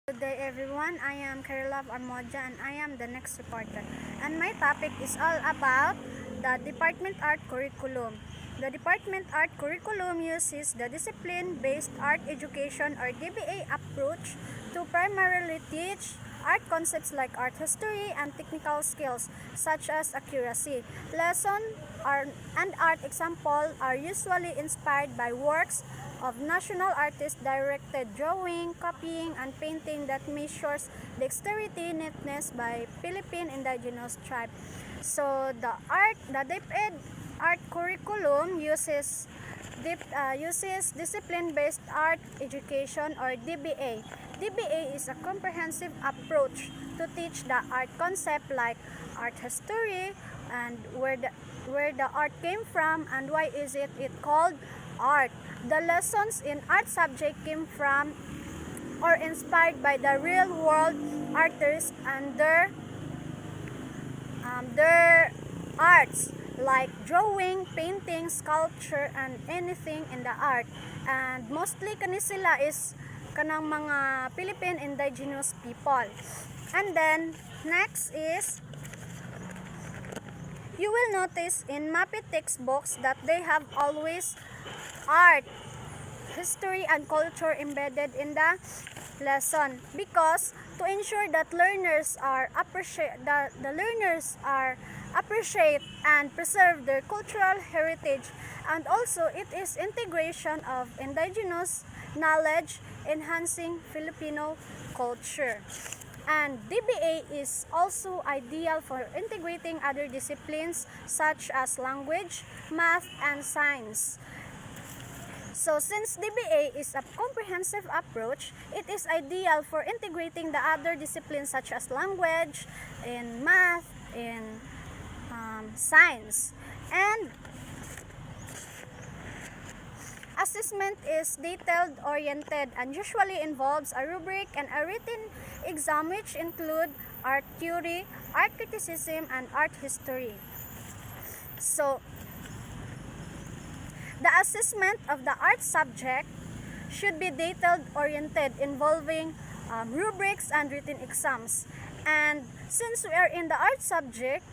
Good day everyone, I am Karilov Armoja and I am the next reporter. And my topic is all about the Department Art Curriculum. The Department Art Curriculum uses the discipline-based art education or DBA approach to primarily teach art concepts like art history and technical skills such as accuracy. And art examples are usually inspired by works of national artists directed drawing, copying, and painting that measures dexterity, neatness by Philippine indigenous tribe. So the DepEd art curriculum uses discipline-based art education or DBA. DBA is a comprehensive approach to teach the art concept like art history and where the art came from and why is it called art. The lessons in art subject came from or inspired by the real world artists and their arts like drawing, painting, sculpture, and anything in the art. And mostly kani sila is kanang mga Philippine indigenous people. And then next is you will notice in MAPI textbooks that they have always art, history, and culture embedded in the lesson because to ensure that learners are appreciate and preserve their cultural heritage, and also it is integration of indigenous knowledge enhancing Filipino culture. And DBA is also ideal for integrating other disciplines such as language, math, and science. So since DBA is a comprehensive approach, it is ideal for integrating the other disciplines such as language, in math, in science. And assessment is detailed-oriented and usually involves a rubric and a written exam which include art theory, art criticism, and art history. So the assessment of the art subject should be detailed-oriented involving rubrics and written exams. And since we are in the art subject,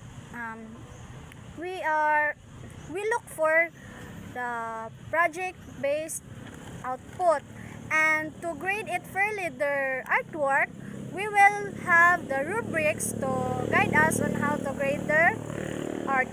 we look for the project-based output. And to grade it fairly, their artwork, we will have the rubrics to guide us on how to grade their art.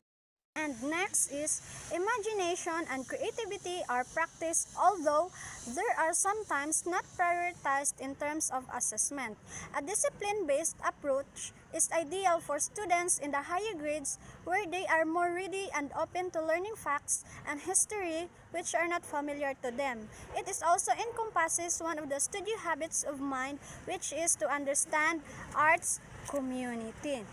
And next is imagination and creativity are practiced, although there are sometimes not prioritized in terms of assessment. A discipline-based approach is ideal for students in the higher grades where they are more ready and open to learning facts and history which are not familiar to them. It is also encompasses one of the study habits of mind, which is to understand arts community.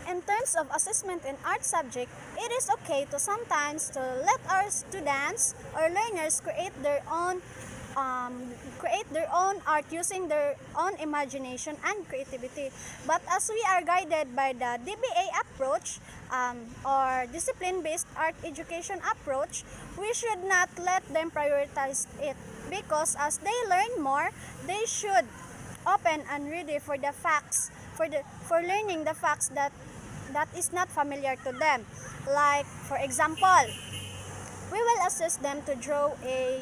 In terms of assessment in art subject, it is okay to sometimes to let our students or learners create their own art using their own imagination and creativity. But as we are guided by the DBA approach or discipline-based art education approach, we should not let them prioritize it because as they learn more, they should open and ready for the facts, for learning the facts that is not familiar to them. Like, for example, we will assist them to draw a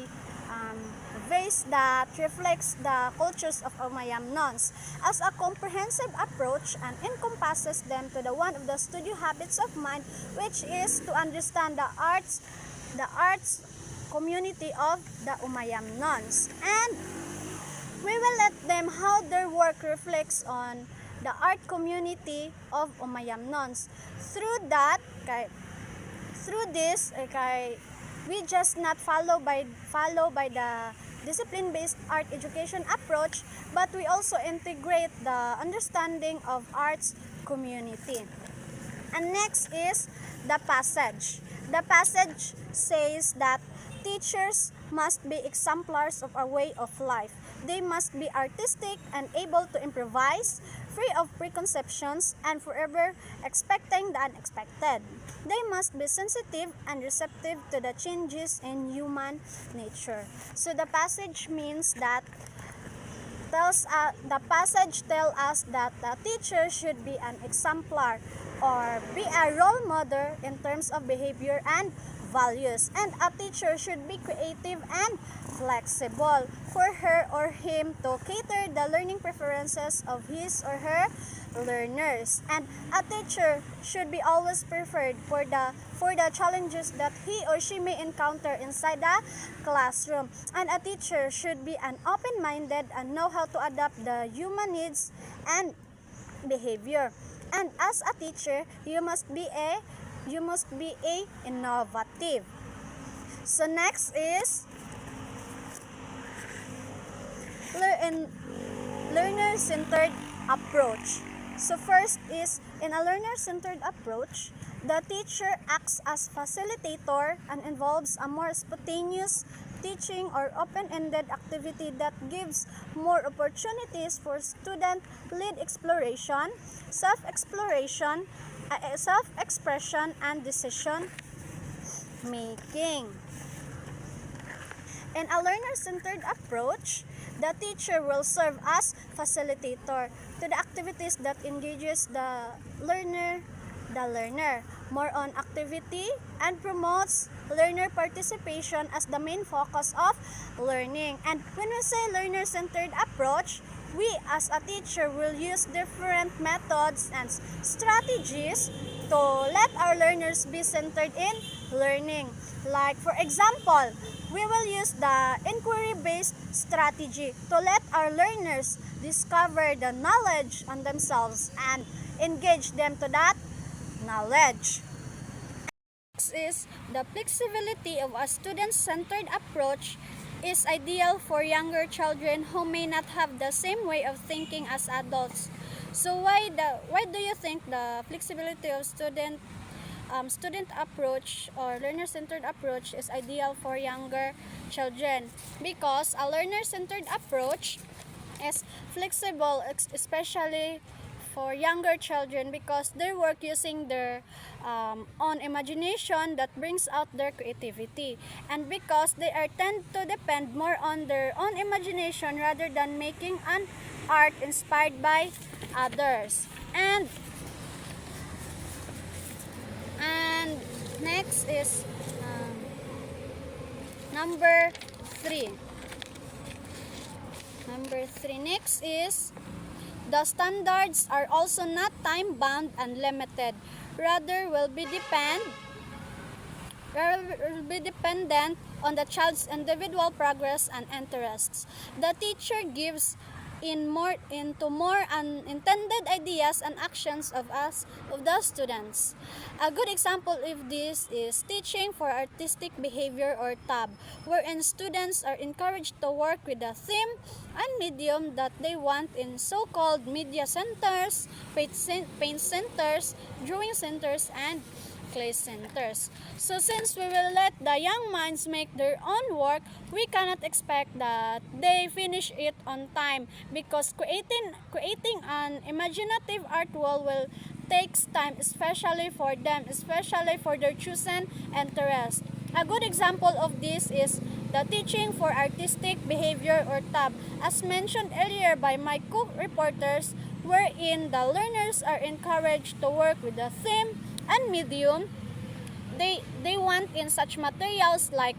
vase that reflects the cultures of Umayamnons as a comprehensive approach and encompasses them to the one of the studio habits of mind, which is to understand the arts community of the Umayamnons. And we will let them how their work reflects on the art community of Umayamnons. Through this, we just not follow by the discipline-based art education approach, but we also integrate the understanding of arts community. And next is the passage. The passage says that teachers must be exemplars of our way of life. They must be artistic and able to improvise, free of preconceptions, and forever expecting the unexpected. They must be sensitive and receptive to the changes in human nature. So the passage means that the passage tells us that the teacher should be an exemplar or be a role model in terms of behavior and values, and a teacher should be creative and flexible for her or him to cater the learning preferences of his or her learners, and a teacher should be always prepared for the challenges that he or she may encounter inside the classroom, and a teacher should be an open-minded and know how to adapt the human needs and behavior, and as a teacher you must be a innovative. So next is learner-centered approach. So first is, in a learner-centered approach, the teacher acts as facilitator and involves a more spontaneous teaching or open-ended activity that gives more opportunities for student-led exploration, self-exploration, self-expression, and decision making. In a learner-centered approach, the teacher will serve as facilitator to the activities that engages the learner, more on activity, and promotes learner participation as the main focus of learning. And when we say learner-centered approach, we as a teacher will use different methods and strategies to let our learners be centered in learning. Like for example, we will use the inquiry-based strategy to let our learners discover the knowledge on themselves and engage them to that knowledge. Next is the flexibility of a student-centered approach is ideal for younger children who may not have the same way of thinking as adults. So why do you think the flexibility of student approach or learner-centered approach is ideal for younger children? Because a learner-centered approach is flexible, especially for younger children, because they work using their own imagination that brings out their creativity, and because they are tend to depend more on their own imagination rather than making an art inspired by others. And next is number 3. Next is the standards are also not time-bound and limited, rather will be dependent on the child's individual progress and interests. The teacher gives into more unintended ideas and actions of the students. A good example of this is teaching for artistic behavior or TAB, wherein students are encouraged to work with the theme and medium that they want in so-called media centers, paint centers, drawing centers, and clay centers. So since we will let the young minds make their own work, we cannot expect that they finish it on time, because creating an imaginative art wall will takes time, especially for them, especially for their chosen interest. A good example of this is the teaching for artistic behavior or TAB, as mentioned earlier by my co-reporters, wherein the learners are encouraged to work with the theme and medium they want in such materials like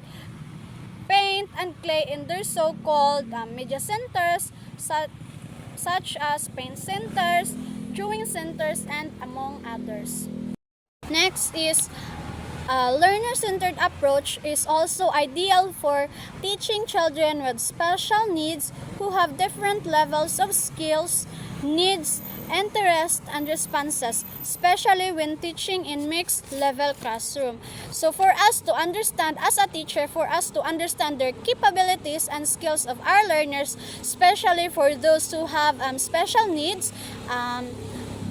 paint and clay in their so-called media centers, such as paint centers, drawing centers, and among others. Next is a learner-centered approach is also ideal for teaching children with special needs who have different levels of skills, needs, interests, and responses, especially when teaching in mixed-level classroom. So for us to understand, as a teacher, for us to understand their capabilities and skills of our learners, especially for those who have special needs,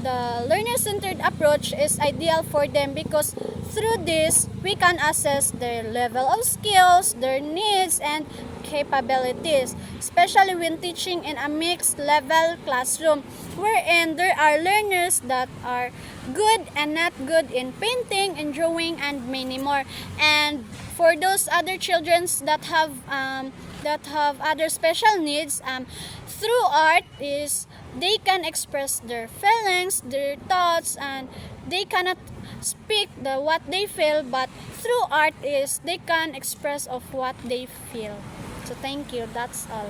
the learner-centered approach is ideal for them, because through this, we can assess their level of skills, their needs, and capabilities, especially when teaching in a mixed-level classroom, wherein there are learners that are good and not good in painting and drawing and many more. And for those other children that have that have other special needs, through art is they can express their feelings, their thoughts, and they cannot speak the what they feel, but through art is they can express of what they feel. So thank you, that's all.